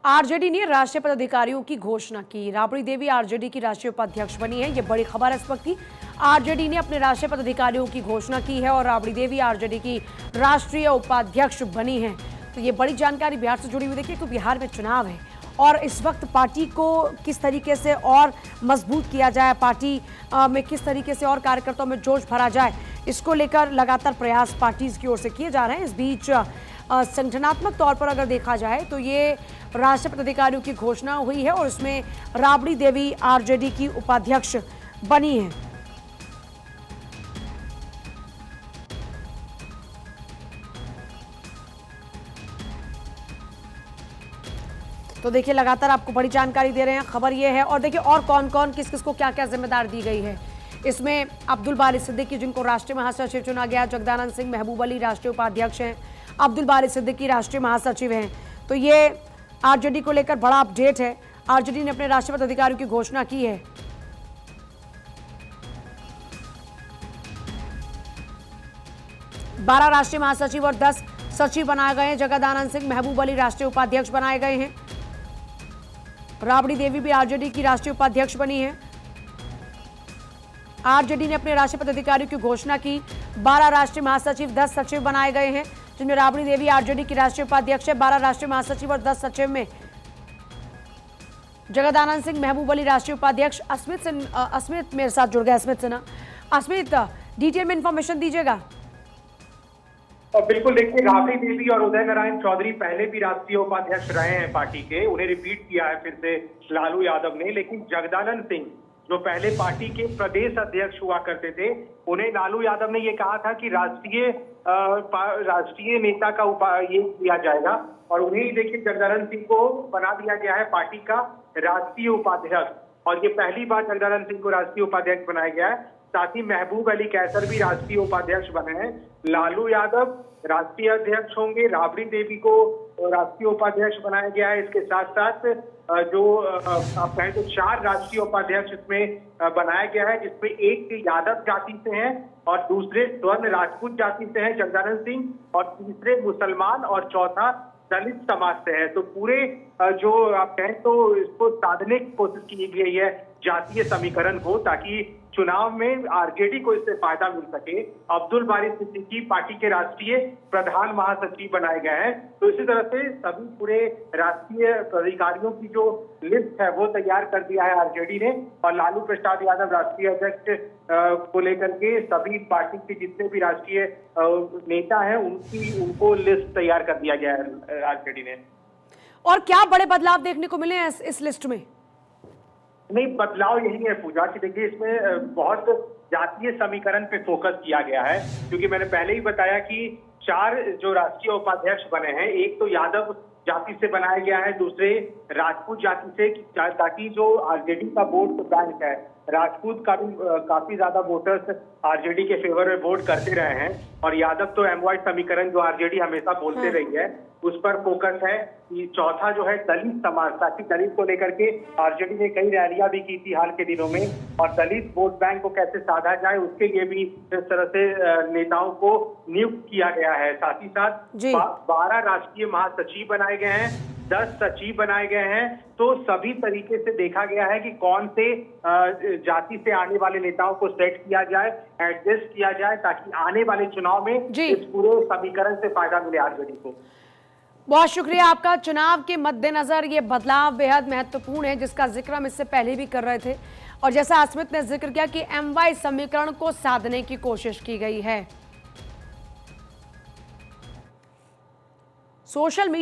RJD ने राष्ट्रीय पदाधिकारियों की घोषणा की। राबड़ी देवी आरजेडी की राष्ट्रीय उपाध्यक्ष बनी है। ये बड़ी खबर है इस वक्त की। आरजेडी ने अपने राष्ट्रीय पदाधिकारियों की घोषणा की है और राबड़ी देवी आरजेडी की राष्ट्रीय उपाध्यक्ष बनी है। तो ये बड़ी जानकारी बिहार से जुड़ी हुई। देखिए, तो बिहार में चुनाव है और इस वक्त पार्टी को किस तरीके से और मजबूत किया जाए, पार्टी में किस तरीके से और कार्यकर्ताओं में जोश भरा जाए, इसको लेकर लगातार प्रयास पार्टी की ओर से किए जा रहे हैं। इस बीच संगठनात्मक तौर पर अगर देखा जाए तो ये राष्ट्रीय पदाधिकारियों की घोषणा हुई है और इसमें राबड़ी देवी आरजेडी की उपाध्यक्ष बनी है। तो देखिए, लगातार आपको बड़ी जानकारी दे रहे हैं। खबर ये है और देखिए और कौन कौन किस किस को क्या क्या जिम्मेदार दी गई है। इसमें अब्दुल बारी सिद्दीकी जिनको राष्ट्रीय महासचिव चुना गया, जगदानंद सिंह महबूब अली राष्ट्रीय उपाध्यक्ष हैं, अब्दुल बारी सिद्दीकी राष्ट्रीय महासचिव हैं। तो ये आरजेडी को लेकर बड़ा अपडेट है। आरजेडी ने अपने राष्ट्रीय पदाधिकारियों की घोषणा की है। बारह राष्ट्रीय महासचिव और 10 सचिव बनाए गए हैं। जगदानंद सिंह महबूब अली राष्ट्रीय उपाध्यक्ष बनाए गए हैं। राबड़ी देवी भी आरजेडी की राष्ट्रीय उपाध्यक्ष बनी है। आरजेडी ने अपने राष्ट्रीय पदाधिकारियों की घोषणा की। 12 राष्ट्रीय महासचिव, 10 सचिव बनाए गए हैं, जिनमें राबड़ी देवी आरजेडी की राष्ट्रीय उपाध्यक्ष है। 12 राष्ट्रीय महासचिव और 10 सचिव में जगदानंद सिंह महबूब अली राष्ट्रीय उपाध्यक्ष। अस्मित मेरे साथ जुड़ गए। अस्मित सिन्हा, अस्मित डिटेल में इंफॉर्मेशन दीजिएगा। बिल्कुल, देखिए, राबड़ी देवी और उदय नारायण चौधरी पहले भी राष्ट्रीय उपाध्यक्ष रहे हैं पार्टी के। उन्हें रिपीट किया है फिर से लालू यादव ने। लेकिन जगदानंद सिंह जो पहले पार्टी के प्रदेश अध्यक्ष हुआ करते थे, उन्हें लालू यादव ने ये कहा था कि राष्ट्रीय नेता का ये किया जाएगा और उन्हें ही देखिए जगदानंद सिंह को बना दिया गया है पार्टी का राष्ट्रीय उपाध्यक्ष। और ये पहली बार जगदानंद सिंह को राष्ट्रीय उपाध्यक्ष बनाया गया है। साथ ही महबूब अली कैसर भी राष्ट्रीय उपाध्यक्ष बने हैं। लालू यादव राष्ट्रीय अध्यक्ष होंगे, राबड़ी देवी को राष्ट्रीय उपाध्यक्ष बनाया गया है। इसके साथ साथ जो आप कहें तो 4 राष्ट्रीय उपाध्यक्ष इसमें बनाया गया है, जिसमें एक यादव जाति से हैं और दूसरे स्वर्ण राजपूत जाति से हैं जगदानंद सिंह, और तीसरे मुसलमान और चौथा दलित समाज से है। तो पूरे जो आप कहें तो इसको साधने की कोशिश की गई है जातीय समीकरण को, ताकि चुनाव में आरजेडी को इससे फायदा मिल सके। अब्दुल बारी सिद्दीकी पार्टी के राष्ट्रीय प्रधान महासचिव बनाए गए हैं। तो इसी तरह से सभी पूरे राष्ट्रीय पदाधिकारियों की जो लिस्ट है वो तैयार कर दिया है आरजेडी ने। और लालू प्रसाद यादव राष्ट्रीय अध्यक्ष को लेकर के सभी पार्टी के जितने भी राष्ट्रीय नेता हैं उनको लिस्ट तैयार कर दिया गया है आरजेडी ने। और क्या बड़े बदलाव देखने को मिले हैं इस लिस्ट में? नहीं, बदलाव यही है पूजा कि देखिए, इसमें बहुत जातीय समीकरण पे फोकस किया गया है। क्योंकि मैंने पहले ही बताया कि 4 जो राष्ट्रीय उपाध्यक्ष बने हैं, एक तो यादव जाति से बनाया गया है, दूसरे राजपूत जाति से, ताकि जो आरजेडी का वोट बैंक है, राजपूत का भी काफी ज्यादा वोटर्स आरजेडी के फेवर में वोट करते रहे हैं। और यादव तो एमवाइड समीकरण जो आरजेडी हमेशा बोलते रही है उस पर फोकस है। कि चौथा जो है दलित समाज, ताकि दलित को लेकर के आरजेडी ने कई रैलियां भी की थी हाल के दिनों में, और दलित वोट बैंक को कैसे साधा जाए उसके लिए भी इस तरह से नेताओं को नियुक्त किया गया है। साथ ही साथ 12 राष्ट्रीय महासचिव बनाए गए हैं, 10 सचिव बनाए गए हैं। तो सभी तरीके से देखा गया है कि कौन से जाति से आने वाले नेताओं को सेट किया जाए, एडजस्ट किया जाए, ताकि आने वाले चुनाव में इस पूरे समीकरण से फायदा मिले आरजेडी को। बहुत शुक्रिया आपका। चुनाव के मद्देनजर ये बदलाव बेहद महत्वपूर्ण है, जिसका जिक्र हम इससे पहले भी कर रहे थे। और जैसा अस्मित ने जिक्र किया कि एमवाई समीकरण को साधने की कोशिश की गई है। Social media